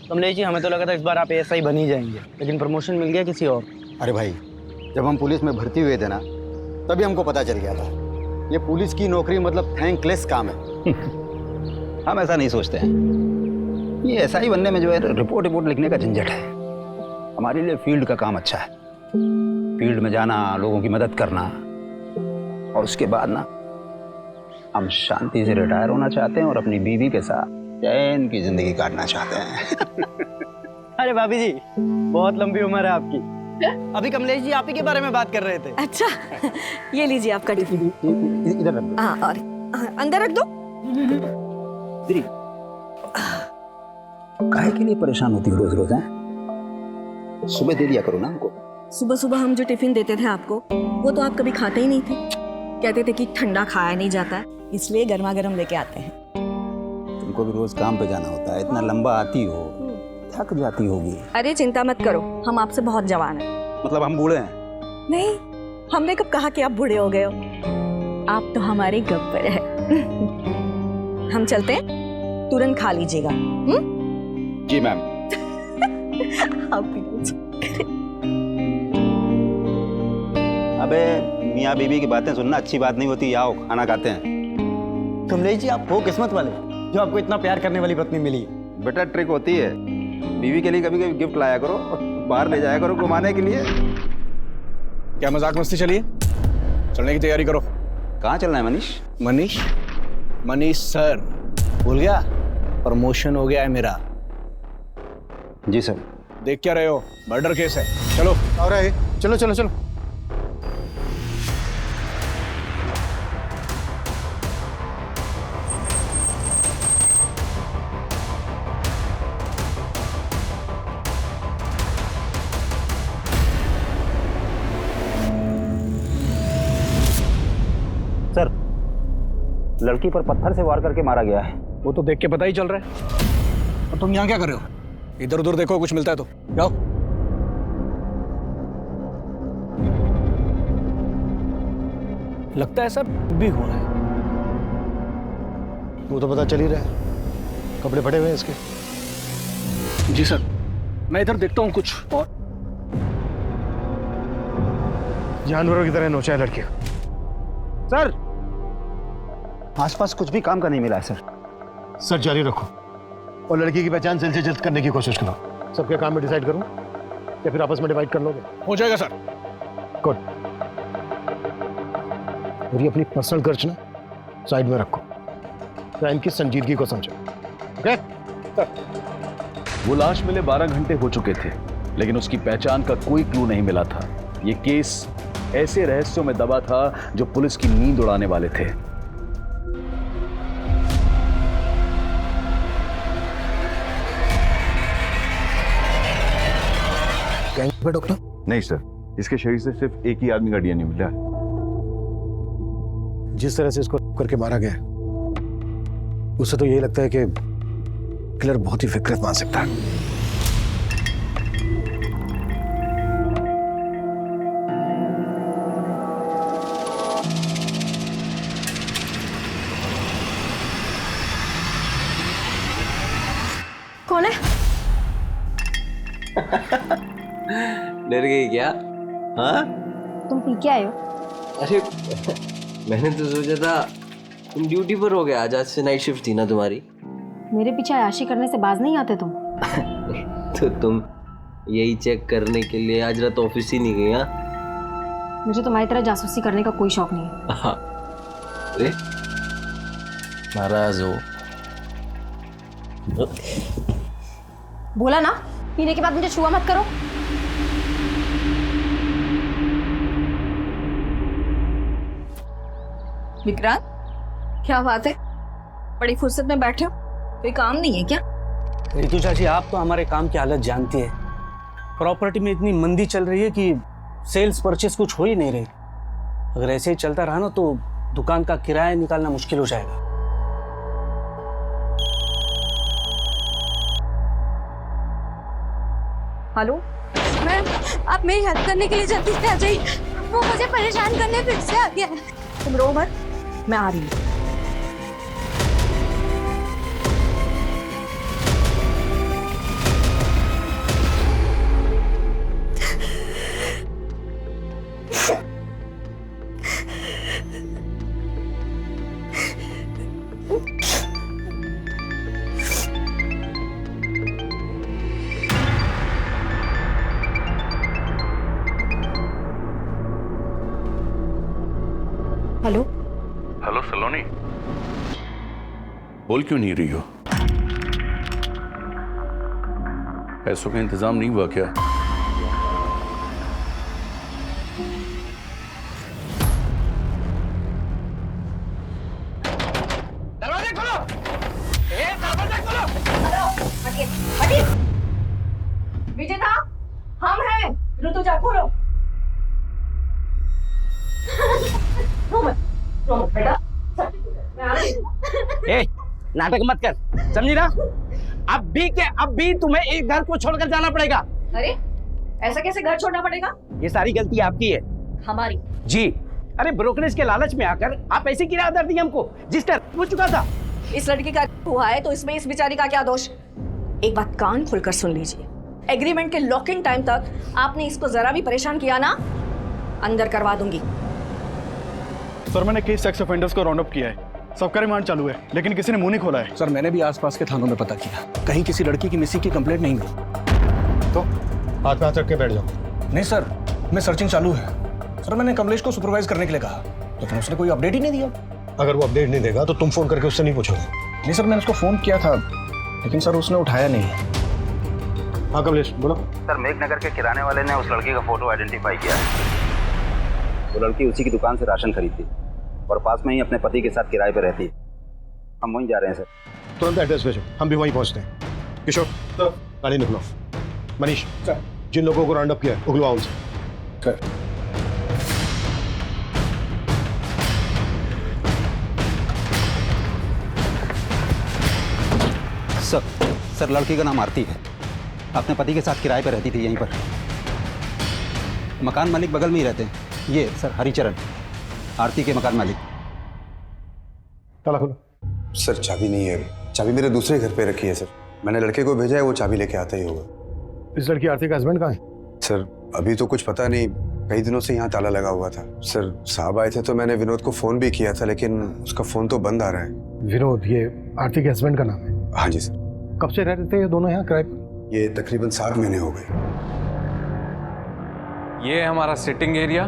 कमलेश जी, हमें तो लगा था इस बार आप एएसआई बन ही जाएंगे, लेकिन प्रमोशन मिल गया किसी और। अरे भाई, जब हम पुलिस में भर्ती हुए थे ना, तभी हमको पता चल गया था ये पुलिस की नौकरी मतलब थैंकलेस काम है। हम ऐसा नहीं सोचते हैं। ये एसआई बनने में जो है रिपोर्ट लिखने का झंझट है। हमारे लिए फील्ड का काम अच्छा है। फील्ड में जाना, लोगों की मदद करना, और उसके बाद ना हम शांति से रिटायर होना चाहते हैं और अपनी बीवी के साथ चैन की जिंदगी काटना चाहते हैं। अरे भाभी जी, बहुत लंबी उम्र है आपकी। अभी कमलेश जी आप ही के बारे में बात कर रहे थे। अच्छा, ये लीजिए आपका टिफिन। इधर रख दो। हाँ, और अंदर रख दो। काहे के लिए परेशान होती हो रोज रोज? हैं, सुबह दे दिया करो ना हमको। सुबह सुबह हम जो टिफिन देते थे आपको, वो तो आप कभी खाते ही नहीं थे। कहते थे कि ठंडा खाया नहीं जाता है, इसलिए गर्मा गर्म लेके आते हैं। तुमको भी रोज काम पे जाना होता है, इतना लंबा आती हो, थक जाती होगी। अरे चिंता मत करो, हम आपसे बहुत जवान हैं। मतलब हम बूढ़े हैं? नहीं, हमने कब कहा कि आप बूढ़े हो गए हो। आप तो हमारे गब्बर है। हम चलते हैं, तुरंत खा लीजिएगा। जी मैम। आप भी लीजिए। अबे मियाँ बीवी की बातें सुनना अच्छी बात नहीं होती। आओ खाना खाते हैं। कमलेश जी, आप वो किस्मत वाले जो आपको इतना प्यार करने वाली पत्नी मिली। बेटा ट्रिक होती है, बीवी के लिए कभी कभी गिफ्ट लाया करो, बाहर ले जाया करो घुमाने के लिए। क्या मजाक मस्ती चलिए, चलने की तैयारी करो। कहाँ चलना है मनीष? मनीष? मनीष सर, भूल गया? प्रमोशन हो गया है मेरा। जी सर। देख क्या रहे हो, मर्डर केस है। चलो। और है, चलो चलो चलो। सर, लड़की पर पत्थर से वार करके मारा गया है। वो तो देख के पता ही चल रहा है। और तुम यहाँ क्या कर रहे हो? इधर उधर देखो, कुछ मिलता है तो जाओ। लगता है सर भी हुआ है। वो तो पता चल ही रहा है, कपड़े फटे हुए हैं इसके। जी सर, मैं इधर देखता हूँ कुछ। और जानवरों की तरह नोचा है लड़की। सर, आसपास कुछ भी काम का नहीं मिला है सर। सर जारी रखो और लड़की की पहचान जल्द से जल्द करने की कोशिश करो। सबके काम में डिसाइड करूं या फिर आपस में डिवाइड कर लोगे? हो जाएगा सर। गुड। और ये अपनी पर्सनल खर्च ना साइड में रखो, क्राइम की संजीदगी को समझो। ओके? वो लाश मिले 12 घंटे हो चुके थे, लेकिन उसकी पहचान का कोई क्लू नहीं मिला था। ये केस ऐसे रहस्यों में दबा था जो पुलिस की नींद उड़ाने वाले थे। डॉक्टर? नहीं सर, इसके शरीर से सिर्फ एक ही आदमी का डीएनए मिला है। जिस तरह से इसको करके मारा गया, उससे तो यही लगता है कि किलर बहुत ही विकृत मानसिकता है। कौन है? डर गई क्या? हाँ, तुम पी के आए हो? अरे मैंने तो सोचा था तुम ड्यूटी पर हो गया आज से नाइट शिफ्ट थी ना तुम्हारी। मेरे पीछे अयाशी करने से बाज नहीं आते तुम। तो तुम यही चेक करने के लिए आज रात ऑफिस ही नहीं गई? हाँ, मुझे तुम्हारी तरह जासूसी करने का कोई शौक नहीं है। हाँ। अरे नाराज हो? बोला ना, पीने के बाद मुझे छुआ मत करो। विक्रांत, क्या बात है? बड़ी फुर्सत में बैठे हो, कोई काम नहीं है क्या? रितु चाची, आप तो हमारे काम की हालत जानती है। प्रॉपर्टी में इतनी मंदी चल रही है कि सेल्स परचेस कुछ हो ही नहीं रही। अगर ऐसे ही चलता रहा ना तो दुकान का किराया निकालना मुश्किल हो जाएगा। हेलो मैम, आप मेरी हेल्प करने के लिए जल्दी से आ जाइए। वो मुझे परेशान करने फिर से आ गया है। तुम रो मत, मैं आ रही हूँ। हेलो हेलो सलोनी, बोल क्यों नहीं रही हो? पैसों का इंतजाम नहीं हुआ क्या? विजेता हम हैं, ऋतुजा खोलो। रो मत बेटा, मैं आ रही हूँ। ए, नाटक मत कर, समझी ना? अब भी तुम्हें एक घर को छोड़कर जाना पड़ेगा। अरे ऐसा कैसे घर छोड़ना पड़ेगा? ये सारी गलती आपकी है। हमारी? जी। अरे ब्रोकरेज के लालच में आकर आप ऐसी किराया दर दी हमको जिस तरह हो चुका था। इस लड़की का हुआ है तो इसमें इस बेचारी का क्या दोष? एक बात कान खोलकर सुन लीजिए, एग्रीमेंट के लॉकिंग टाइम तक आपने इसको जरा भी परेशान किया ना, अंदर करवा दूंगी। सर मैंने कई सेक्स ऑफेंडर्स को राउंड अप किया है, सबका रिमांड चालू है, लेकिन किसी ने मुंह नहीं खोला है। सर मैंने भी आसपास के थानों में पता किया, कहीं किसी लड़की की मिसिंग की कंप्लेंट नहीं हुई। तो हाथ पे हाथ रख के बैठ जाओ। नहीं सर, मैं सर्चिंग चालू है। सर मैंने कमलेश को सुपरवाइज करने के लिए कहा, लेकिन उसने कोई अपडेट ही नहीं दिया। अगर वो अपडेट नहीं देगा तो तुम फोन करके उससे नहीं पूछोगे? नहीं सर, मैंने उसको फोन किया था, लेकिन सर उसने उठाया नहीं। हाँ कमलेश बोलो। सर मेघनगर के किराने वाले ने उस लड़की का फोटो आइडेंटिफाई किया है। वो लड़की उसी की दुकान से राशन खरीदती और पास में ही अपने पति के साथ किराए पर रहती है। हम वहीं जा रहे हैं सर। तुरंत एड्रेस भेजो, हम भी वहीं पहुंचते हैं। किशोर गाड़ी निकलो। मनीष सर, जिन लोगों को राउंड अप किया है उगलवाओ उनसे। सर सर लड़की का नाम आरती है, अपने पति के साथ किराए पर रहती थी यहीं पर। मकान मालिक बगल में ही रहते हैं, ये सर हरिचरण, आरती के मकान मालिक। ताला खोलो। सर चाबी नहीं है, चाबी मेरे दूसरे घर पे रखी है सर। मैंने लड़के को भेजा है, वो चाबी लेके आता ही होगा। इस लड़की आरती का हस्बैंड कहाँ है? सर अभी तो कुछ पता नहीं, कई दिनों से यहाँ ताला लगा हुआ था। सर साहब आए थे तो मैंने विनोद को फोन भी किया था, लेकिन उसका फोन तो बंद आ रहा है। विनोद, ये आरती के हस्बैंड का नाम है? हाँ जी सर। कब से रह रहे थे ये दोनों यहाँ किराए पर? ये तकरीबन 7 महीने हो गए। ये है हमारा सिटिंग एरिया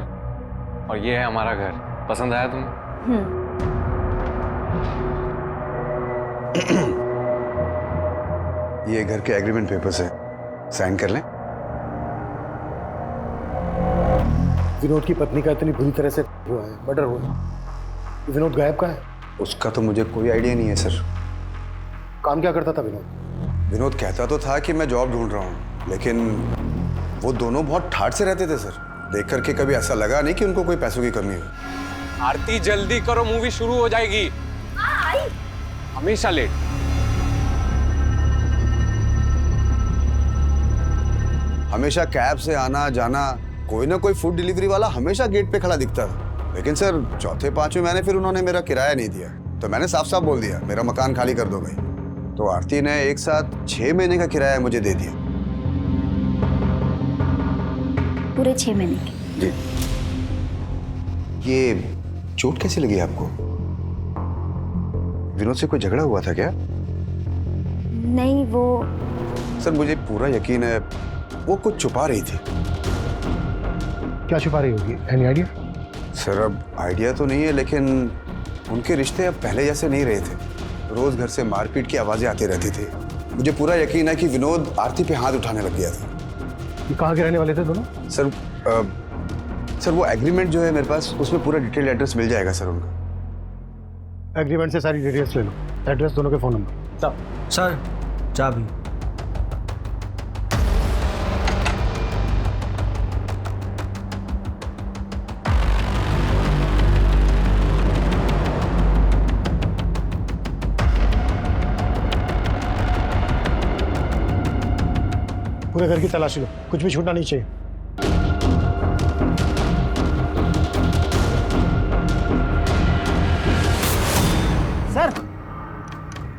और ये है हमारा घर। पसंद आया तुम्हें? ये घर के एग्रीमेंट पेपर्स है, साइन कर लें। विनोद की पत्नी का इतनी बुरी तरह से हुआ है, मर्डर हुआ है। विनोद गायब कहाँ है? उसका तो मुझे कोई आइडिया नहीं है सर। काम क्या करता था विनोद? विनोद कहता तो था कि मैं जॉब ढूंढ रहा हूँ, लेकिन वो दोनों बहुत ठाठ से रहते थे सर। देख करके कभी ऐसा लगा नहीं कि उनको कोई पैसों की कमी हो। आरती जल्दी करो, मूवी शुरू हो जाएगी। हमेशा लेट। हमेशा कैब से आना जाना, कोई ना कोई फूड डिलीवरी वाला हमेशा गेट पे खड़ा दिखता था। लेकिन सर चौथे पांचवें महीने फिर उन्होंने मेरा किराया नहीं दिया, तो मैंने साफ साफ बोल दिया मेरा मकान खाली कर दो भाई। तो आरती ने एक साथ 6 महीने का किराया मुझे दे दिया। पूरे 6 महीने के? जी। ये चोट कैसे लगी आपको? विनोद से कोई झगड़ा हुआ था क्या? नहीं, वो सर मुझे पूरा यकीन है वो कुछ छुपा रही थी। क्या छुपा रही होगी? Any idea? सर अब आइडिया तो नहीं है, लेकिन उनके रिश्ते अब पहले जैसे नहीं रहे थे। रोज घर से मारपीट की आवाजें आती रहती थी। मुझे पूरा यकीन है कि विनोद आरती पे हाथ उठाने लग गया था। ये कहाँ के रहने वाले थे दोनों? सर वो एग्रीमेंट जो है मेरे पास, उसमें पूरा डिटेल एड्रेस मिल जाएगा सर उनका। एग्रीमेंट से सारी डिटेल्स ले लो, एड्रेस, दोनों के फोन नंबर। सर चाबी। पूरे घर की तलाशी लो, कुछ भी छूटना नहीं चाहिए। सर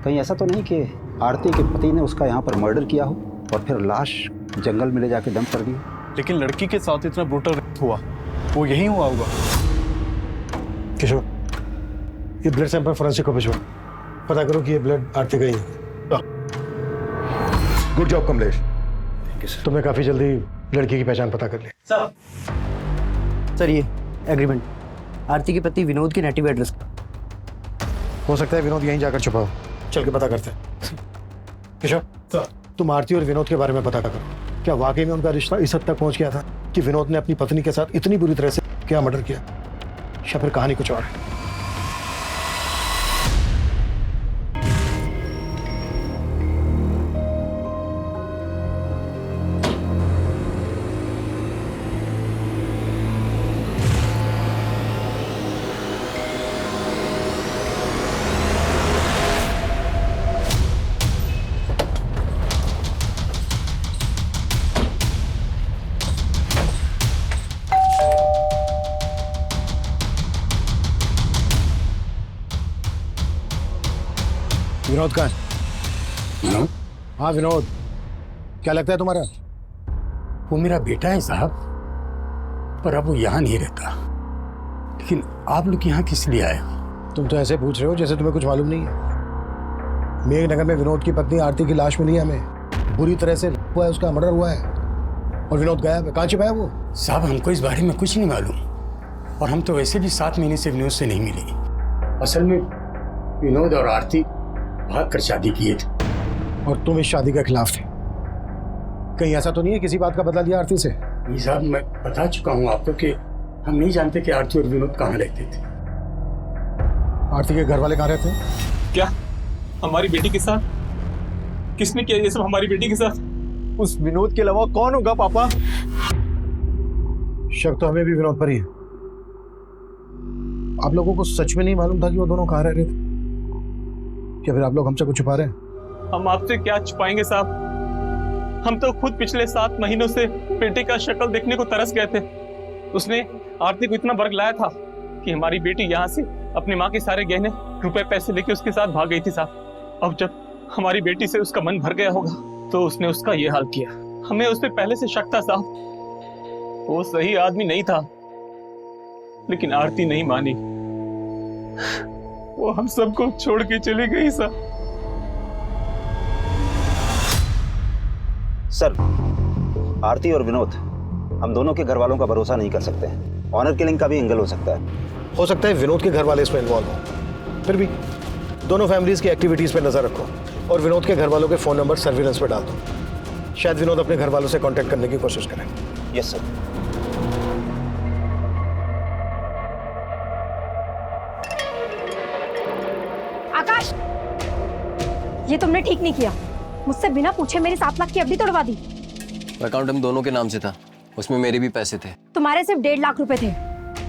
कहीं ऐसा तो नहीं कि आरती के पति ने उसका यहाँ पर मर्डर किया हो और फिर लाश जंगल में ले जाके डंप कर दी? लेकिन लड़की के साथ इतना ब्रूटल हुआ, वो यही हुआ होगा। किशोर, ये ब्लड सैंपल फोरेंसिक को भिजवाओ, पता करो कि ये ब्लड आरती का ही है। गुड जॉब कमलेश, तुमने काफी जल्दी लड़की की पहचान पता कर ली। सर ये एग्रीमेंट। आरती के पति विनोद के नेटिव एड्रेस। हो सकता है विनोद यहीं जाकर छुपा हो। चल के पता करते हैं। किशोर, तुम आरती और विनोद के बारे में पता करो। क्या वाकई में उनका रिश्ता इस हद तक पहुंच गया था कि विनोद ने अपनी पत्नी के साथ इतनी बुरी तरह से क्या मर्डर किया, या फिर कहानी कुछ और है? विनोद कहाँ है? हाँ विनोद, क्या लगता है तुम्हारा? वो मेरा बेटा है साहब, पर अब वो यहाँ नहीं रहता। लेकिन आप लोग यहाँ किस लिए आए हो? तुम तो ऐसे पूछ रहे हो जैसे तुम्हें कुछ मालूम नहीं है। मेघनगर में विनोद की पत्नी आरती की लाश मिली है हमें। बुरी तरह से हुआ है, उसका मर्डर हुआ है और विनोद गायब है। कहाँ छिपा है वो? साहब हमको इस बारे में कुछ नहीं मालूम, और हम तो वैसे भी 7 महीने से विनोद से नहीं मिले। असल में विनोद और आरती भाग कर शादी किए थे। और तुम इस शादी के खिलाफ थे? कहीं ऐसा तो नहीं है किसी बात का बदला लिया आरती से? नहीं साहब, मैं बता चुका हूँ आपको कि हम नहीं जानते कि आरती और विनोद कहाँ रहते थे। आरती के घर वाले कहाँ रहते हैं? क्या हमारी बेटी के साथ? किसने किया ये सब हमारी बेटी के साथ? उस विनोद के अलावा कौन होगा पापा? शक तो हमें भी विनोद पर ही है। आप लोगों को सच में नहीं मालूम था कि वो दोनों कहाँ रह रहे थे? क्या फिर आप लोग हमसे कुछ छुपा रहे हैं? हम आपसे क्या छुपाएंगे साहब? हम तो खुद पिछले 7 महीनों से बेटे का शक्ल देखने को तरस गए थे। उसने आरती को इतना बरगलाया था कि हमारी बेटी यहाँ से अपनी माँ के सारे गहने, रुपए, पैसे लेके उसके साथ भाग गई थी साहब। अब जब हमारी बेटी से उसका मन भर गया होगा तो उसने उसका ये हाल किया। हमें उस पर पहले से शक था साहब। वो सही आदमी नहीं था, लेकिन आरती नहीं मानी। वो हम सबको छोड़ के चली गई साहब। सर, आरती और विनोद, हम दोनों के घर वालों का भरोसा नहीं कर सकते। ऑनर किलिंग का भी एंगल हो सकता है। हो सकता है विनोद के घर वाले इसमें इन्वॉल्व हो। फिर भी दोनों फैमिलीज की एक्टिविटीज पे नजर रखो और विनोद के घर वालों के फोन नंबर सर्विलेंस पे डाल दो। शायद विनोद अपने घर वालों से कांटेक्ट करने की कोशिश करें। Yes sir. आकाश, ये तुमने ठीक नहीं किया। मुझसे बिना पूछे मेरी 7 लाख की एफडी तोड़वा दी। अकाउंट हम दोनों के नाम से था, उसमें मेरे भी पैसे थे। तुम्हारे सिर्फ 1.5 लाख रुपए थे।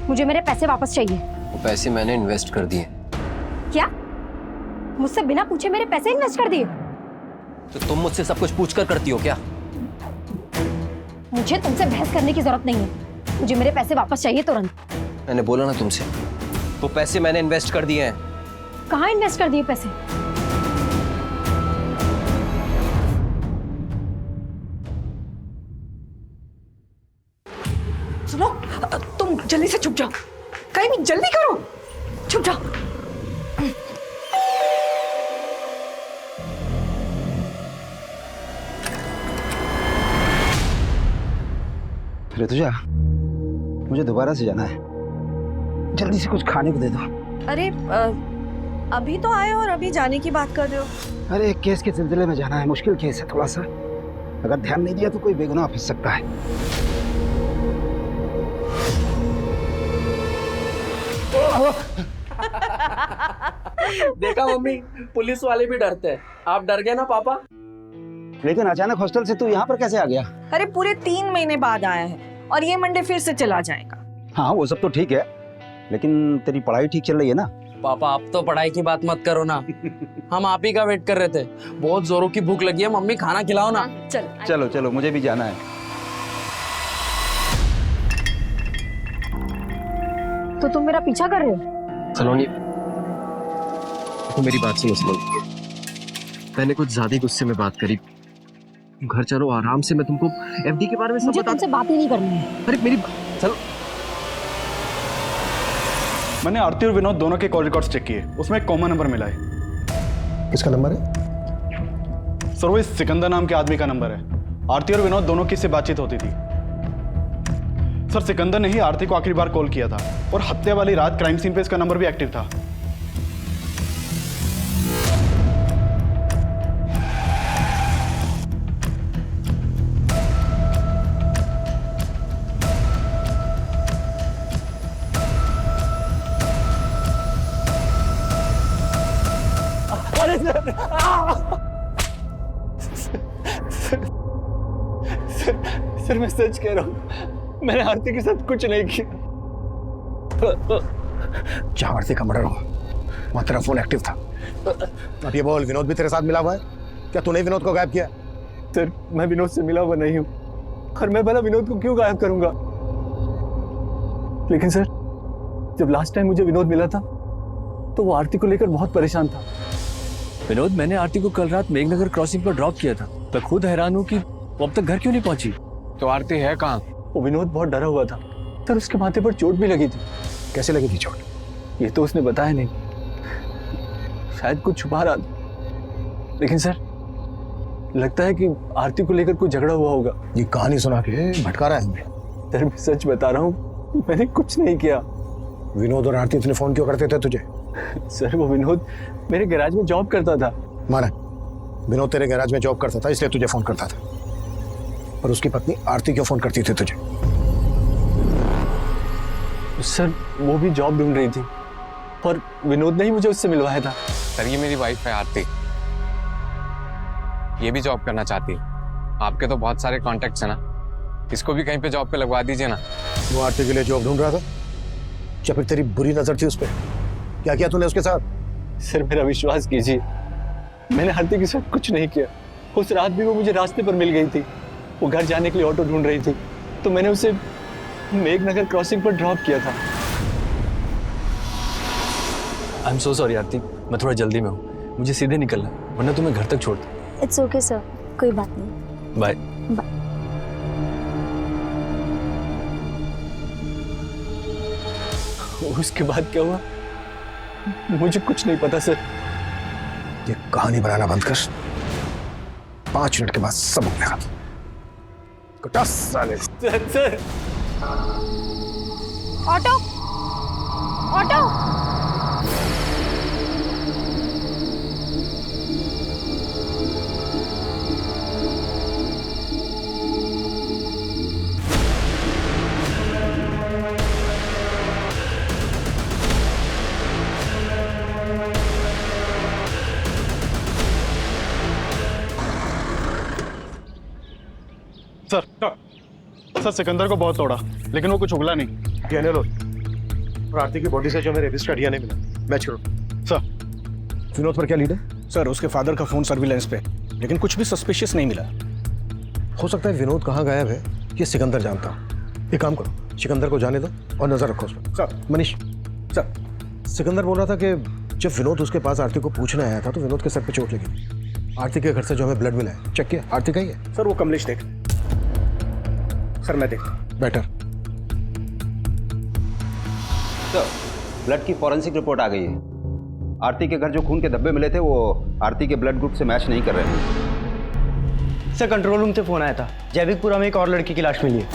मुझे मेरे पैसे वापस चाहिए। वो पैसे मैंने इन्वेस्ट कर दिए। क्या? मुझसे बिना पूछे मेरे पैसे इन्वेस्ट कर दिए? तो तुम मुझसे सब कुछ पूछकर करती हो क्या? मुझे तुमसे बहस करने की जरूरत नहीं है। मुझे मेरे पैसे वापस चाहिए तुरंत। मैंने बोला ना तुमसे, वो पैसे मैंने इन्वेस्ट कर दिए हैं। कहाँ इन्वेस्ट कर दिए पैसे? सुनो, तुम जल्दी से छुप जाओ। कहीं भी जल्दी करो, छुप जाओ। ऋतुजा, मुझे दोबारा से जाना है। जल्दी से कुछ खाने को दे दो। अरे अभी तो आए और अभी जाने की बात कर रहे हो? अरे एक केस के सिलसिले में जाना है, मुश्किल केस है थोड़ा सा। अगर ध्यान नहीं दिया तो कोई बेगुनाह फंस सकता है। देखा मम्मी, पुलिस वाले भी डरते हैं। आप डर गए ना पापा? लेकिन अचानक हॉस्टल से तू यहाँ पर कैसे आ गया? अरे पूरे 3 महीने बाद आया है और ये मंडे फिर से चला जाएगा। हाँ वो सब तो ठीक है, लेकिन तेरी पढ़ाई ठीक चल रही है ना? पापा आप तो पढ़ाई की बात मत करो ना। हम आप ही का वेट कर रहे थे। बहुत जोरों की भूख लगी है, मम्मी खाना खिलाओ ना। चलो चलो, मुझे भी जाना है। तो तुम मेरा पीछा कर रहे हो? सलोनी, तो मेरी बात सुनो सलोनी। मैंने कुछ ज्यादा ही गुस्से में बात करी। घर चलो आराम से, मैं तुमको एफडी के बारे में सब बता। मुझे बात ही नहीं करनी है। अरे मेरी चलो। मैंने आरती और विनोद दोनों के कॉल रिकॉर्ड्स चेक किए, उसमें एक कॉमन नंबर मिला है। किसका नंबर है? सर वो इस सिकंदर नाम के आदमी का नंबर है। आरती और विनोद दोनों की इससे बातचीत होती थी। सर सिकंदर ने ही आरती को आखिरी बार कॉल किया था और हत्या वाली रात क्राइम सीन पे इसका नंबर भी एक्टिव था। सर मैं सच कह रहा हूँ, मैंने आरती के साथ कुछ नहीं किया। जहाँ आरती का मर्डर हुआ वहाँ तेरा फोन एक्टिव था। अब ये बोल, विनोद भी तेरे साथ मिला हुआ है? क्या तूने विनोद को गायब किया? सर मैं विनोद से मिला हुआ नहीं हूँ, और मैं भला विनोद को क्यों गायब करूंगा? लेकिन सर जब लास्ट टाइम मुझे विनोद मिला था तो वो आरती को लेकर बहुत परेशान था। विनोद, मैंने आरती को कल रात मेघनगर क्रॉसिंग पर ड्रॉप किया था। मैं खुद हैरान हूँ कि वो अब तक घर क्यों नहीं पहुंची। तो आरती है कहाँ? वो विनोद बहुत डरा हुआ था सर, उसके माथे पर चोट भी लगी थी। कैसे लगी थी चोट? ये तो उसने बताया नहीं, शायद कुछ छुपा रहा था। लेकिन सर लगता है कि आरती को लेकर कोई झगड़ा हुआ होगा। ये कहानी सुना के भटका रहा है हमें। सर मैं सच बता रहा हूँ, मैंने कुछ नहीं किया। विनोद और आरती इतने फोन क्यों करते थे तुझे? सर वो विनोद मेरे गैराज में जॉब करता था। माना विनोद तेरे गैराज में जॉब करता था इसलिए तुझे फोन करता था, पर उसकी पत्नी आरती क्यों फोन करती थी तुझे? सर वो भी जॉब ढूंढ रही थी और विनोद ने ही मुझे उससे मिलवाया था। सर ये मेरी वाइफ है आरती, ये भी जॉब करना चाहती है। आपके तो बहुत सारे कॉन्टेक्ट्स हैं ना, इसको भी कहीं पे जॉब पे लगवा दीजिए ना। वो आरती के लिए जॉब ढूंढ रहा था या फिर तेरी बुरी नजर थी उस पर? क्या किया तूने उसके साथ? सर मेरा विश्वास कीजिए, मैंने आरती के साथ कुछ नहीं किया। उस रात भी वो मुझे रास्ते पर मिल गई थी। वो घर जाने के लिए ऑटो ढूंढ रही थी तो मैंने उसे मेघनगर क्रॉसिंग पर ड्रॉप किया था। आई एम सो सॉरी आरती, मैं थोड़ा जल्दी में हूँ, मुझे सीधे निकलना वरना तुम्हें घर तक छोड़ दूँ। इट्स ओके सर, कोई बात नहीं। बाय। उसके बाद क्या हुआ मुझे कुछ नहीं पता सर। ये कहानी बनाना बंद कर, 5 मिनट के बाद सब उठने का। साले sir auto auto sir Sikandar को बहुत तोड़ा लेकिन वो कुछ उगला नहीं। डीएनए लो और आरती की बॉडी से जो हमें रेपिस्ट का डीएनए मिला मैच करो। सर विनोद पर क्या लीड है? सर उसके फादर का फोन सर्विलेंस पे, लेकिन कुछ भी सस्पिशियस नहीं मिला। हो सकता है विनोद कहाँ गायब है ये सिकंदर जानता हो। एक काम करो, सिकंदर को जाने दो और नजर रखो उस पर। सर मनीष सर, सिकंदर बोल रहा था कि जब विनोद उसके पास आरती को पूछने आया था तो विनोद के सर पे चोट लगी। आरती के घर से जो हमें ब्लड मिला है चेक किया? आरती का ही है? सर वो कमलेश देख। सर मैं देखता हूं। बेटर। तो ब्लड की फॉरेंसिक रिपोर्ट आ गई है। आरती के घर जो खून के धब्बे मिले थे वो आरती के ब्लड ग्रुप से मैच नहीं कर रहे हैं। सर कंट्रोल रूम से फोन आया था, जैविकपुरा में एक और लड़की की लाश मिली है।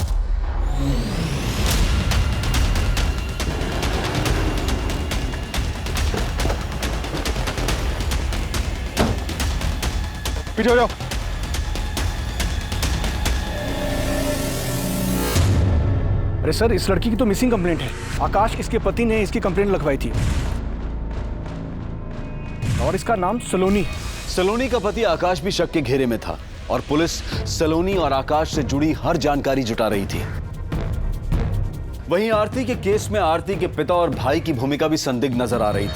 पीछे हो जाओ। अरे सर इस लड़की की तो मिसिंग कंप्लेंट है। आकाश इसके पति ने इसकी कंप्लेंट लिखवाई थी और इसका नाम सलोनी। सलोनी का पति आकाश भी शक के घेरे में था और पुलिस सलोनी और आकाश से जुड़ी हर जानकारी जुटा रही थी। वहीं आरती के केस में आरती के पिता और भाई की भूमिका भी संदिग्ध नजर आ रही थी।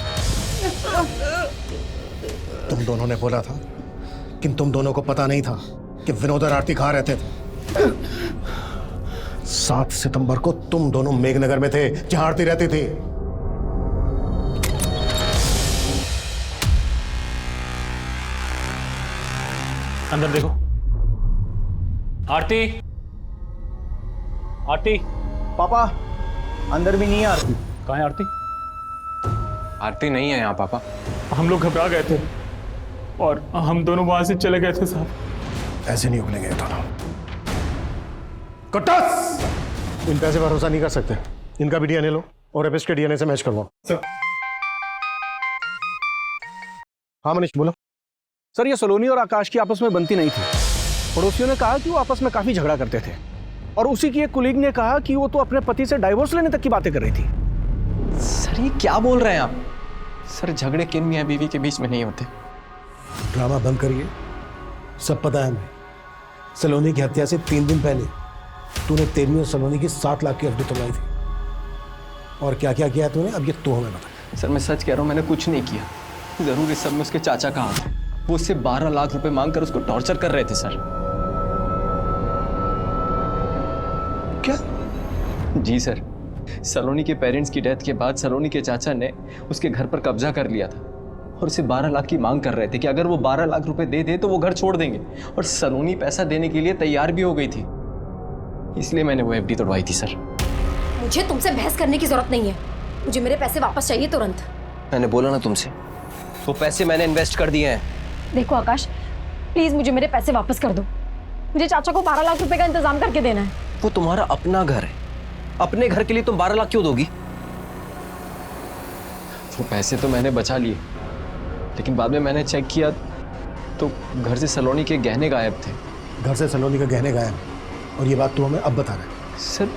तुम दोनों ने बोला था कि तुम दोनों को पता नहीं था कि विनोद और आरती कहाँ रहते थे। 7 सितंबर को तुम दोनों मेघनगर में थे जहां आरती रहती थी। अंदर देखो। आरती, आरती। पापा अंदर भी नहीं है आरती। कहाँ है आरती? आरती नहीं है यहाँ पापा। हम लोग घबरा गए थे और हम दोनों वहां से चले गए थे साहब। ऐसे नहीं उगलेंगे दोनों। कटस इन पैसे भरोसा नहीं कर सकते। इनका भी डीएनए लो और एपिस के डीएनए से मैच करवाओ। सर। हाँ मनीष बोलो। सर ये सलोनी और आकाश की आपस में बनती नहीं थी। पड़ोसियों ने कहा कि वो आपस में काफी झगड़ा करते थे और उसी की एक कुलीग ने कहा कि वो तो अपने पति से डाइवोर्स लेने तक की बातें कर रही थी। सर ये क्या बोल रहे हैं आप? सर झगड़े किन मियां बीवी के बीच में नहीं होते। ड्रामा बंद करिए, सब पता है हमें। सलोनी की हत्या से 3 दिन पहले तूने तेरी और सलोनी की 7 लाख की एफडी तोड़वाई थी। और क्या क्या किया तूने, अब ये तो हमें बता। सर मैं सच कह रहा हूँ, मैंने कुछ नहीं किया। जरूर इस सब में उसके चाचा का हाथ है। वो उससे 12 लाख रुपए मांगकर उसको टॉर्चर कर रहे थे सर। क्या? जी सर, सलोनी के पेरेंट्स की डेथ के बाद सलोनी के चाचा ने उसके घर पर कब्जा कर लिया था और उसे 12 लाख की मांग कर रहे थे कि अगर वो 12 लाख रुपए दे दे तो वो घर छोड़ देंगे। और सलोनी पैसा देने के लिए तैयार भी हो गई थी, इसलिए मैंने वो एफडी तोड़वाई थी सर। मुझे तुमसे बहस करने की जरूरत नहीं है, मुझे मेरे पैसे वापस चाहिए तुरंत। मैंने बोला ना तुमसे, वो पैसे मैंने इन्वेस्ट कर दिए हैं। देखो आकाश, प्लीज मुझे मेरे पैसे वापस कर दो। मुझे चाचा को 12 लाख रुपए का इंतजाम करके देना है। वो तुम्हारा अपना घर है, अपने घर के लिए तुम 12 लाख क्यों दोगी? वो पैसे तो मैंने बचा लिए, लेकिन बाद में मैंने चेक किया तो घर से सलोनी के गहने गायब थे। घर से सलोनी के गहने गायब, और ये बात तू हमें अब बता रहा है? सर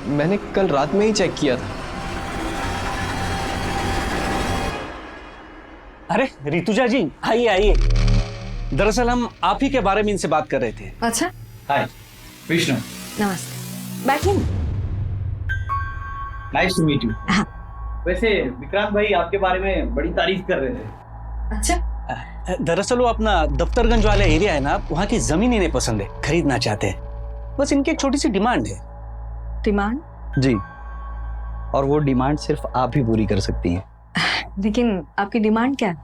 मैंने कल रात में ही चेक किया था। अरे ऋतुजा जी आइए आइए। दरअसल हम आप ही के बारे में इनसे बात कर रहे थे। अच्छा, हाय विष्णु, नमस्ते, बैठिए। Nice to meet you. वैसे विक्रांत भाई आपके बारे में बड़ी तारीफ कर रहे थे। अच्छा, दरअसल वो अपना दफ्तरगंज वाला एरिया है ना, वहाँ की जमीन इन्हें पसंद है, खरीदना चाहते हैं। बस इनकी एक छोटी सी डिमांड है। डिमांड? जी, और वो डिमांड सिर्फ आप ही पूरी कर सकती हैं। लेकिन आपकी डिमांड क्या है?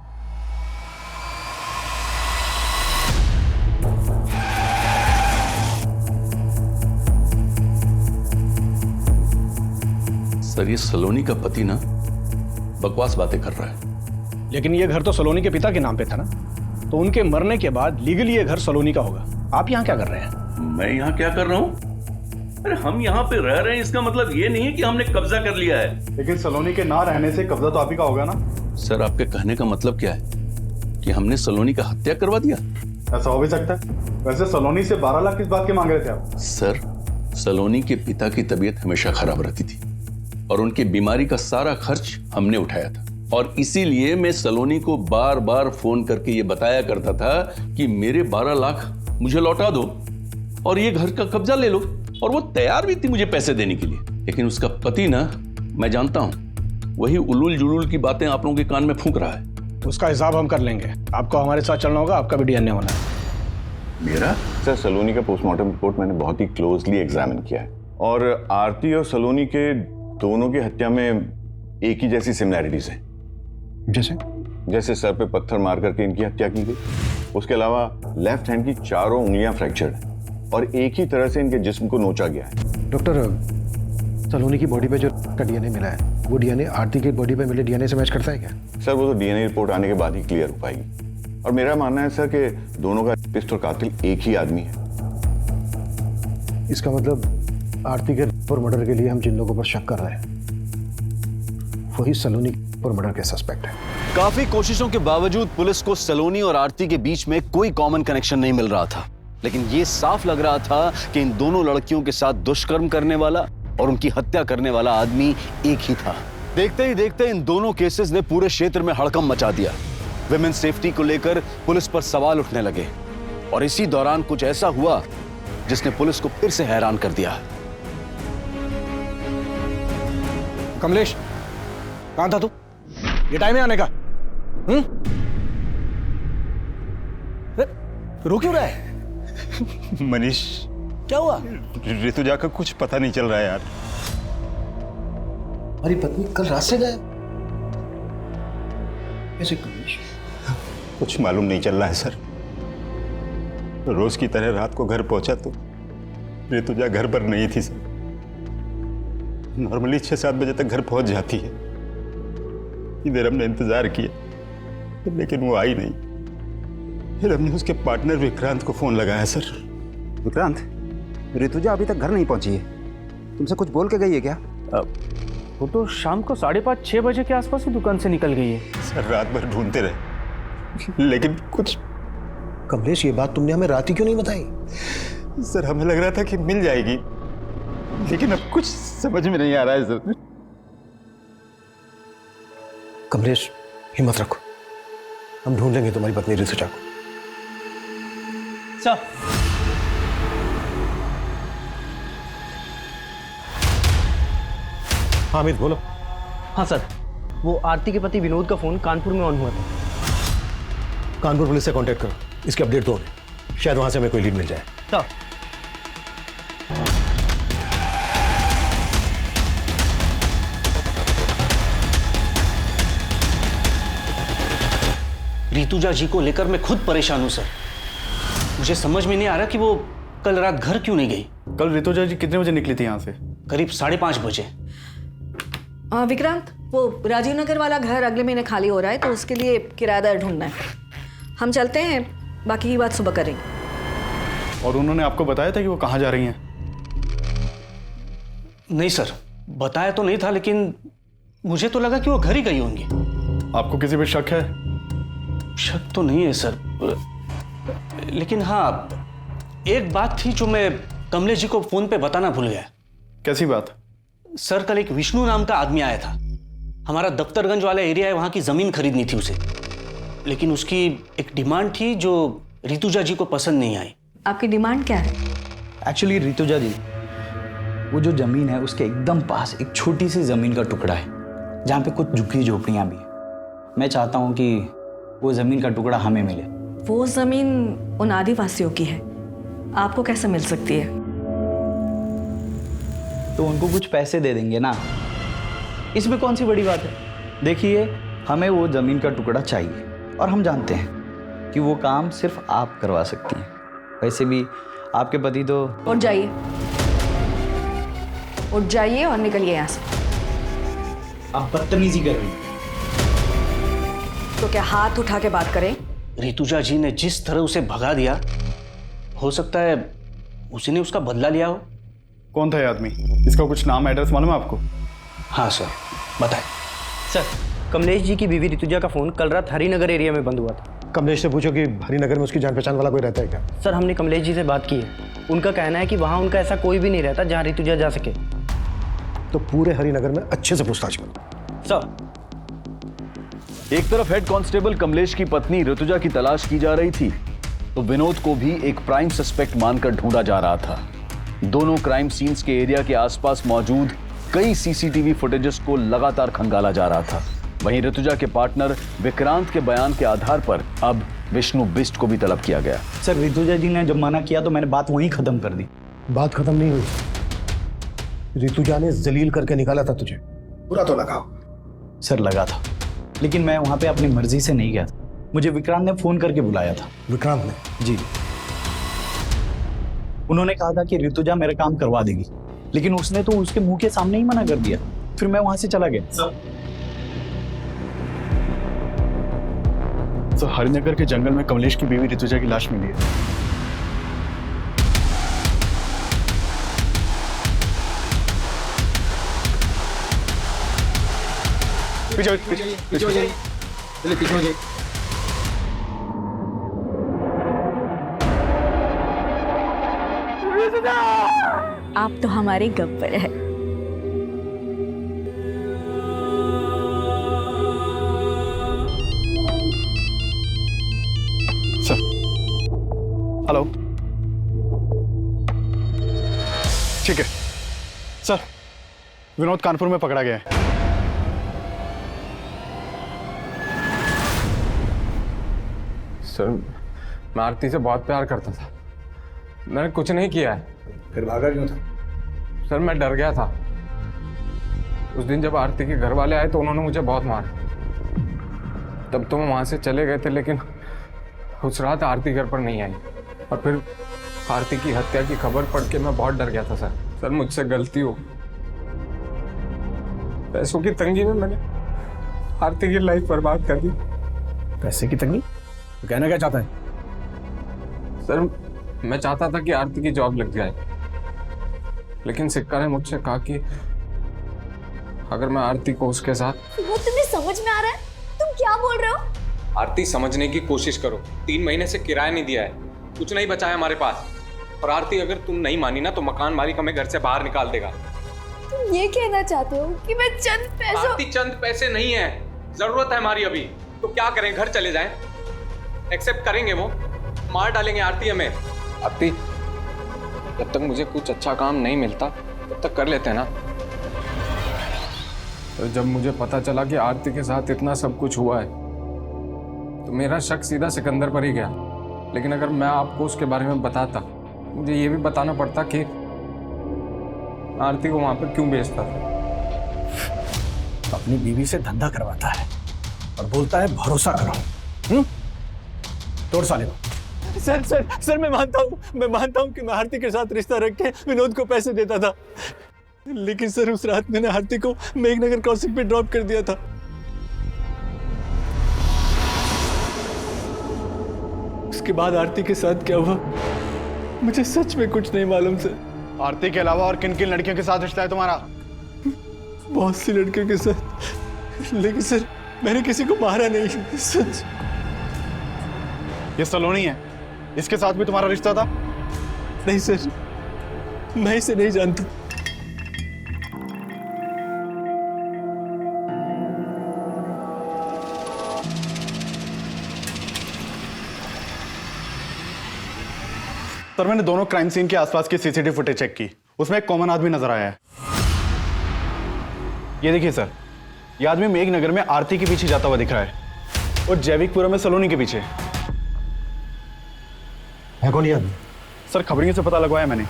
सर ये सलोनी का पति ना बकवास बातें कर रहा है। लेकिन ये घर तो सलोनी के पिता के नाम पे था ना, तो उनके मरने के बाद लीगली ये घर सलोनी का होगा। आप यहाँ क्या कर रहे हैं? मैं यहाँ क्या कर रहा हूँ? अरे हम यहाँ पे रह रहे हैं, इसका मतलब ये नहीं है कि हमने कब्जा कर लिया है। लेकिन सलोनी के ना रहने से कब्जा तो आप ही का होगा ना? सर आपके कहने का मतलब क्या है कि हमने सलोनी का हत्या करवा दिया? ऐसा हो भी सकता है। वैसे सलोनी से 12 लाख किस बात के मांग रहे थे आप? सर सलोनी के पिता की तबीयत हमेशा खराब रहती थी और उनकी बीमारी का सारा खर्च हमने उठाया था, और इसीलिए मैं सलोनी को बार बार फोन करके ये बताया करता था कि मेरे 12 लाख मुझे लौटा दो और ये घर का कब्जा ले लो, और वो तैयार भी थी मुझे पैसे देने के लिए। लेकिन उसका पति ना, मैं जानता हूं, वही उलूल जुलूल की बातें आप लोगों के कान में फूंक रहा है। उसका हिसाब हम कर लेंगे। आपको हमारे साथ चलना होगा, आपका भी डीएनए होना है। मेरा? सर सलोनी का पोस्टमार्टम रिपोर्ट मैंने बहुत ही क्लोजली एग्जामिन किया है, और आरती और सलोनी के दोनों की हत्या में एक ही जैसी सिमिलैरिटीज हैं। जैसे सर पे पत्थर मार करके इनकी हत्या की गई, उसके अलावा लेफ्ट हैंड की चारों उंगलियां फ्रैक्चर्ड हैं और एक ही तरह से इनके जिस्म को नोचा गया है। डॉक्टर, सलोनी की बॉडी पे जो का डीएनए मिला है, वो डीएनए आरती की बॉडी पे मिले डीएनए से मैच करता है क्या? सर वो तो डीएनए रिपोर्ट आने के बाद ही क्लियर हो पाएगी, और मेरा मानना है सर कि दोनों का रेपिस्ट और कातिल एक ही आदमी है। इसका मतलब आरती के पर मर्डर के लिए हम जिन लोगों पर शक कर रहे हैं वही सलोनी पर मर्डर के सस्पेक्ट है। काफी कोशिशों के बावजूद पुलिस को सलोनी और आरती के बीच में कोई कॉमन कनेक्शन नहीं मिल रहा था, लेकिन ये साफ लग रहा था कि इन दोनों लड़कियों के साथ दुष्कर्म करने वाला और उनकी हत्या करने वाला आदमी एक ही था। देखते ही देखते इन दोनों केसेस ने पूरे क्षेत्र में हड़कंप मचा दिया। विमेन सेफ्टी को लेकर पुलिस पर सवाल उठने लगे, और इसी दौरान कुछ ऐसा हुआ जिसने पुलिस को फिर से हैरान कर दिया। कमलेश, कहां था तू? ये टाइम है आने का? रो क्यों रहा है? मनीष, क्या हुआ? ऋतुजा का कुछ पता नहीं चल रहा है यार। हमारी पत्नी कल रात से गायब कैसे? कुछ मालूम नहीं चल रहा है सर। रोज की तरह रात को घर पहुंचा तो ऋतुजा घर पर नहीं थी सर। नॉर्मली 6-7 बजे तक घर पहुंच जाती है। इधर हमने इंतजार किया लेकिन वो आई नहीं। फिर हमने उसके पार्टनर विक्रांत को फोन लगाया सर। विक्रांत, ऋतुजा अभी तक घर नहीं पहुंची है। तुमसे कुछ बोल के गई है क्या? वो तो शाम को 5:30-6 बजे के आसपास ही दुकान से निकल गई है। सर रात भर ढूंढते रहे लेकिन कुछ। कमलेश, ये बात तुमने हमें रात ही क्यों नहीं बताई? सर हमें लग रहा था कि मिल जाएगी, लेकिन अब कुछ समझ में नहीं आ रहा है सर। कमलेश, हिम्मत रखो, हम ढूंढ लेंगे तुम्हारी पत्नी ऋतुजा को। सर, हामिद बोलो। हाँ सर, वो आरती के पति विनोद का फोन कानपुर में ऑन हुआ था। कानपुर पुलिस से कांटेक्ट करो, इसकी अपडेट दो हमें, शायद वहां से हमें कोई लीड मिल जाए। सर, ऋतुजा जी को लेकर मैं खुद परेशान हूं सर। मुझे समझ में नहीं आ रहा कि वो कल रात घर क्यों नहीं गई। कल ऋतुजा जी कितने बजे निकली थी यहाँ से? करीब 5:30 बजे। विक्रांत, वो राजीव नगर वाला घर अगले महीने खाली हो रहा है, तो उसके लिए किराएदार ढूंढना है। हम चलते हैं, बाकी की बात सुबह करेंगे। और उन्होंने आपको बताया था कि वो कहाँ जा रही हैं? नहीं सर, बताया तो नहीं था, लेकिन मुझे तो लगा कि वो घर ही गई होंगी। आपको किसी पे शक है? शक तो नहीं है सर, लेकिन हाँ, एक बात थी जो मैं कमलेश जी को फोन पे बताना भूल गया। कैसी बात? सर, कल एक विष्णु नाम का आदमी आया था। हमारा दफ्तरगंज वाला एरिया है, वहां की जमीन खरीदनी थी उसे, लेकिन उसकी एक डिमांड थी जो ऋतुजा जी को पसंद नहीं आई। आपकी डिमांड क्या है? एक्चुअली ऋतुजा जी, वो जो जमीन है उसके एकदम पास एक छोटी सी जमीन का टुकड़ा है जहाँ पे कुछ झुग्गी झोपड़ियाँ भी हैं। मैं चाहता हूँ कि वो जमीन का टुकड़ा हमें मिले। वो जमीन उन आदिवासियों की है, आपको कैसे मिल सकती है? तो उनको कुछ पैसे दे देंगे ना, इसमें कौन सी बड़ी बात है। देखिए, हमें वो जमीन का टुकड़ा चाहिए और हम जानते हैं कि वो काम सिर्फ आप करवा सकती हैं। वैसे भी आपके पति तो। उठ जाइए, उठ जाइए और निकलिए यहाँ से। आप बदतमीजी कर रही हैं। तो क्या हाथ उठा के बात करें? ऋतुजा जी ने जिस तरह उसे भगा दिया, हो सकता है उसी ने उसका बदला लिया हो। कौन था ये आदमी? इसका कुछ नाम एड्रेस मालूम है आपको? हाँ सर, बताएं। सर, कमलेश जी की बीवी ऋतुजा का फोन कल रात हरिनगर एरिया में बंद हुआ था। कमलेश से पूछो कि हरिनगर में उसकी जान पहचान वाला कोई रहता है क्या? सर, हमने कमलेश जी से बात की है, उनका कहना है कि वहाँ उनका ऐसा कोई भी नहीं रहता जहाँ ऋतुजा जा सके। तो पूरे हरिनगर में अच्छे से पूछताछ करो। सर, एक तरफ हेड कांस्टेबल कमलेश की पत्नी ऋतुजा की तलाश की जा रही थी, तो विनोद को भी एक प्राइम सस्पेक्ट मानकर ढूंढा जा रहा था। दोनों क्राइम सीन्स के एरिया के आसपास मौजूद कई सीसीटीवी फुटेजेस को लगातार खंगाला जा रहा था। वहीं ऋतुजा के पार्टनर विक्रांत के बयान के आधार पर अब विष्णु बिष्ट को भी तलब किया गया। सर, ऋतुजा जी ने जब मना किया तो मैंने बात वहीं खत्म कर दी। बात खत्म नहीं हुई। ऋतुजा ने जलील करके निकाला था तुझे, बुरा तो लगा? सर, लगा था, लेकिन मैं वहां पे अपनी मर्जी से नहीं गया था। मुझे विक्रांत ने फोन करके बुलाया था। विक्रांत ने? जी। उन्होंने कहा था कि ऋतुजा मेरा काम करवा देगी, लेकिन उसने तो उसके मुंह के सामने ही मना कर दिया। फिर मैं वहां से चला गया। सर, हरिनगर के जंगल में कमलेश की बीवी ऋतुजा की लाश मिली है। पीछे आप तो हमारे गब्बर है। Sir, hello. ठीक है सर, विनोद कानपुर में पकड़ा गया है। सर, मैं आरती से बहुत प्यार करता था, मैंने कुछ नहीं किया है। फिर भागा क्यों था? सर, मैं डर गया था। उस दिन जब आरती के घर वाले आए तो उन्होंने मुझे बहुत मारा। तब तो मैं वहाँ से चले गए थे, लेकिन उस रात आरती घर पर नहीं आई। और फिर आरती की हत्या की खबर पढ़ के मैं बहुत डर गया था सर। सर, मुझसे गलती हो। पैसों की तंगी में मैंने आरती की लाइफ बर्बाद कर दी। पैसे की तंगी? तो कहना क्या चाहता है? सर, मैं चाहता था कि आरती की जॉब लग जाए, लेकिन सिक्का ने मुझसे कहा कि अगर मैं आरती को उसके साथ। वो तुम्हें समझ में आ रहा है? तुम क्या बोल रहे हो? आरती, समझने की कोशिश करो। 3 महीने से किराया नहीं दिया है, कुछ नहीं बचा है हमारे पास। और आरती, अगर तुम नहीं मानी ना तो मकान मालिक हमें घर से बाहर निकाल देगा। तुम ये कहना चाहते हो कि मैं चंद पैसों? आरती, चंद पैसे नहीं है, जरूरत है हमारी अभी। तो क्या करें, घर चले जाएं? एक्सेप्ट करेंगे वो? मार डालेंगे आरती हमें। आरती, जब तक मुझे कुछ अच्छा काम नहीं मिलता तब तक कर लेते हैं ना। तो जब मुझे पता चला कि आरती के साथ इतना सब कुछ हुआ है तो मेरा शक सीधा सिकंदर पर ही गया। लेकिन अगर मैं आपको उसके बारे में बताता, मुझे ये भी बताना पड़ता कि आरती को वहां पर क्यों भेजता था। अपनी बीवी से धंधा करवाता है और बोलता है भरोसा करो। तोड़ साले को। सर सर सर, मैं मानता हूँ कि मैं आरती के साथ रिश्ता रख के विनोद को पैसे देता था, लेकिन सर उस रात मैंने आरती को मेघनगर क्रॉसिंग पे ड्रॉप कर दिया था। उसके बाद आरती के साथ क्या हुआ मुझे सच में कुछ नहीं मालूम सर। आरती के अलावा और किन किन लड़कियों के साथ रिश्ता है तुम्हारा? बहुत सी लड़कियों के साथ, लेकिन सर मैंने किसी को मारा नहीं, सच। ये सलोनी है, इसके साथ भी तुम्हारा रिश्ता था? नहीं सर, मैं इसे नहीं जानता। सर, मैंने दोनों क्राइम सीन के आसपास की सीसीटीवी फुटेज चेक की, उसमें एक कॉमन आदमी नजर आया है। ये देखिए सर, ये आदमी मेघनगर में आरती के पीछे जाता हुआ दिख रहा है और जैविकपुरा में सलोनी के पीछे है। कौन ये आदमी? सर, खबरियों से पता लगवाया मैंने,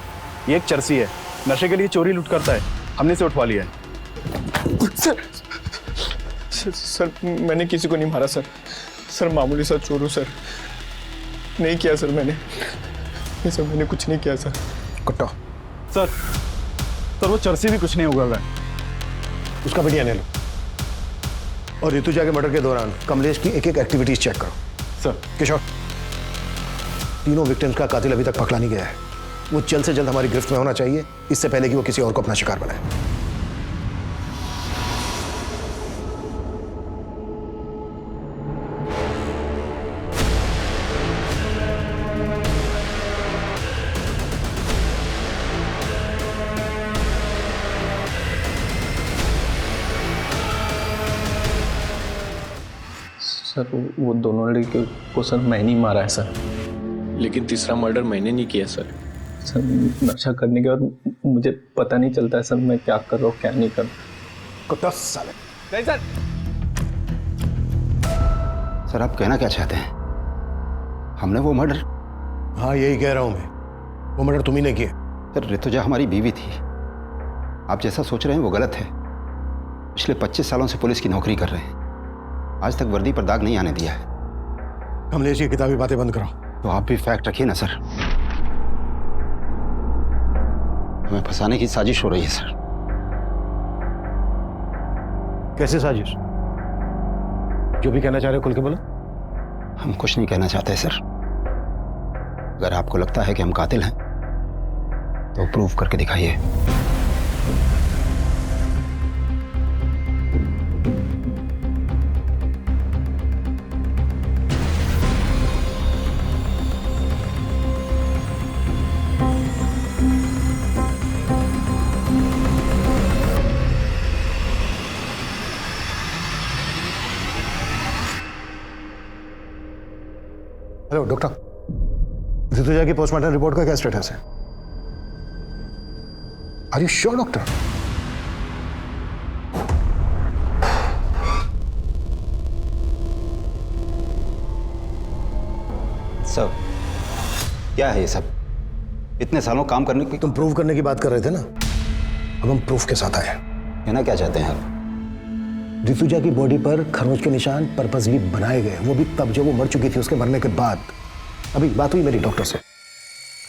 ये एक चरसी है, नशे के लिए चोरी लूट करता है, हमने इसे उठवा लिया है। सर मैंने किसी को नहीं मारा सर। सर मामूली सा चोर हूं सर, नहीं किया सर मैंने। नहीं सर, मैंने कुछ नहीं किया सर। कुत्ता। सर वो चरसी भी कुछ नहीं होगा। उसका भी डीएनए लो और ऋतुजा के मर्डर के दौरान कमलेश की एक एक एक्टिविटीज चेक करो। सर। किशोर, तीनों विक्टिम्स का कातिल अभी तक पकड़ा नहीं गया है। वो जल्द से जल्द हमारी गिरफ्त में होना चाहिए, इससे पहले कि वो किसी और को अपना शिकार बनाए। सर वो दोनों लड़के को सर मैंने ही मारा है सर, लेकिन तीसरा मर्डर मैंने नहीं किया सर। सर नशा करने के बाद मुझे पता नहीं चलता है सर मैं क्या कर रहा हूँ क्या नहीं कर रहा। कुत्ता साले। नहीं सर। सर आप कहना क्या चाहते हैं? हमने वो मर्डर? हाँ यही कह रहा हूँ मैं, वो मर्डर तुम ही ने किया। सर ऋतुजा हमारी बीवी थी, आप जैसा सोच रहे हैं वो गलत है। पिछले 25 सालों से पुलिस की नौकरी कर रहे हैं, आज तक वर्दी पर दाग नहीं आने दिया है। कमलेश की किताबी बातें बंद करो। तो आप भी फैक्ट रखिए ना सर। हमें फंसाने की साजिश हो रही है सर। कैसे साजिश? जो भी कहना चाह रहे हो खुल के बोलो। हम कुछ नहीं कहना चाहते सर। अगर आपको लगता है कि हम कातिल हैं तो प्रूव करके दिखाइए। हेलो डॉक्टर, ऋतुजा की पोस्टमार्टम रिपोर्ट का क्या स्टेटस है? Are you sure doctor? सब क्या है ये सब? इतने सालों काम करने की तुम प्रूव करने की बात कर रहे थे ना, अब हम प्रूफ के साथ आए। कहना क्या चाहते हैं आप? ऋतुजा की बॉडी पर खरोंच के निशान पर्पसली बनाए गए, वो भी तब जब वो मर चुकी थी, उसके मरने के बाद। अभी बात हुई मेरी डॉक्टर से,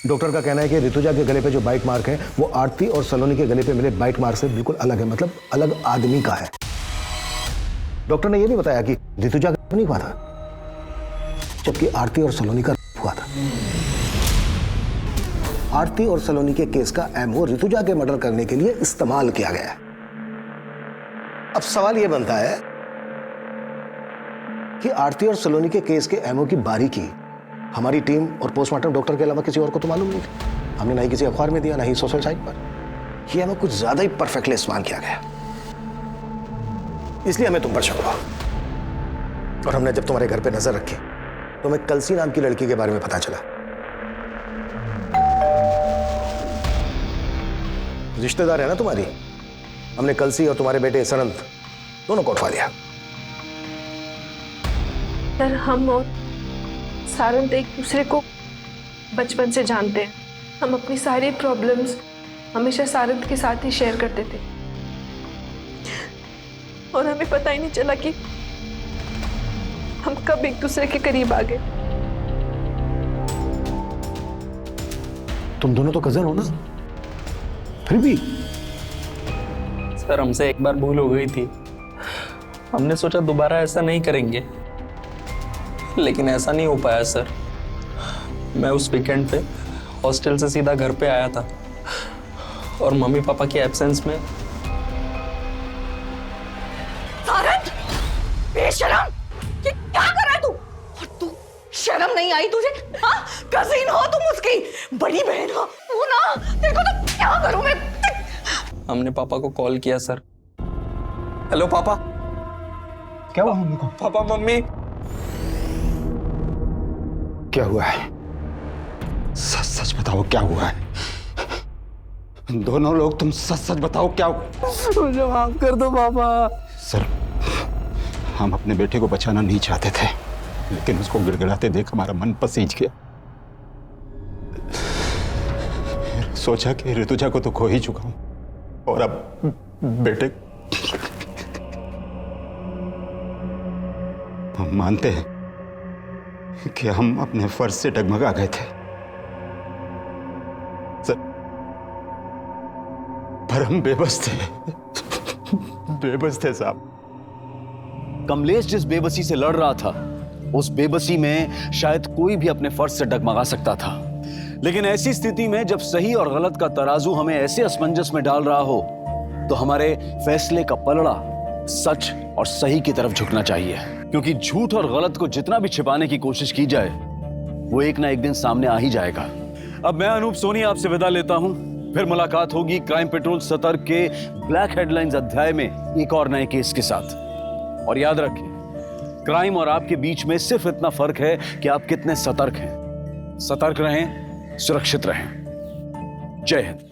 डॉक्टर का कहना है कि ऋतुजा के गले पे जो बाइट मार्क है वो आरती और सलोनी के गले पे मिले बाइट मार्क से बिल्कुल अलग है, मतलब अलग आदमी का है। डॉक्टर ने यह भी बताया कि ऋतुजा का नहीं हुआ था, जबकि आरती और सलोनी का हुआ था। आरती और सलोनी के केस का एमओ ऋतुजा के मर्डर करने के लिए इस्तेमाल किया गया है। अब सवाल यह बनता है कि आरती और सलोनी के केस के एमओ की बारीकी हमारी टीम और पोस्टमार्टम डॉक्टर के अलावा किसी और को तो मालूम नहीं थी। हमने ना ही किसी अखबार में दिया, ना ही सोशल साइट पर। यह एमओ कुछ ज्यादा ही परफेक्टली इस्तेमाल किया गया, इसलिए हमें तुम पर शक हुआ। और हमने जब तुम्हारे घर पे नजर रखी तो हमें कलसी नाम की लड़की के बारे में पता चला। रिश्तेदार है ना तुम्हारी। हमने कलसी और तुम्हारे बेटे सरंत दोनों को उठवा लिया। सर, हम और सारंत एक दूसरे को बचपन से जानते हैं। हम अपनी सारी प्रॉब्लम्स हमेशा सारंत के साथ ही शेयर करते थे और हमें पता ही नहीं चला कि हम कब एक दूसरे के करीब आ गए। तुम दोनों तो कजन हो ना, फिर भी। सर, हमसे एक बार भूल हो गई थी। हमने सोचा दोबारा ऐसा नहीं करेंगे, लेकिन ऐसा नहीं हो पाया सर। मैं उस वीकेंड पे हॉस्टल से सीधा घर पे आया था और मम्मी पापा के एब्सेंस में सारंग, बेशरम, ये क्या कर रहा है तू? और तू शर्म नहीं आई तुझे? हाँ, कजिन हो तुम उसकी, बड़ी बहन हो तू ना। देखो तो क्या करूं मैं। हमने पापा को कॉल किया सर। हेलो पापा। क्या हुआ मम्मी को? पापा, मम्मी। क्या हुआ है? सच सच बताओ क्या हुआ है? दोनों लोग तुम सच सच बताओ क्या हुआ? मुझे माफ कर दो पापा। सर, हम अपने बेटे को बचाना नहीं चाहते थे, लेकिन उसको गिड़गिड़ाते देख हमारा मन पसीज गया। सोचा कि ऋतुजा को तो खो ही चुका हूं और अब बेटे। हम मानते हैं कि हम अपने फर्ज से डगमगा गए थे सर, पर हम बेबस थे। बेबस थे साहब। कमलेश जिस बेबसी से लड़ रहा था, उस बेबसी में शायद कोई भी अपने फर्ज से डगमगा सकता था। लेकिन ऐसी स्थिति में जब सही और गलत का तराजू हमें ऐसे असमंजस में डाल रहा हो, तो हमारे फैसले का पलड़ा सच और सही की तरफ झुकना चाहिए। क्योंकि झूठ और गलत को जितना भी छिपाने की कोशिश की जाए, वो एक ना एक दिन सामने आ ही जाएगा। अब मैं अनूप सोनी आपसे विदा लेता हूं। फिर मुलाकात होगी क्राइम पेट्रोल सतर्क के ब्लैक हेडलाइंस अध्याय में एक और नए केस के साथ। और याद रखें, क्राइम और आपके बीच में सिर्फ इतना फर्क है कि आप कितने सतर्क हैं। सतर्क रहें, सुरक्षित रहें। जय हिंद।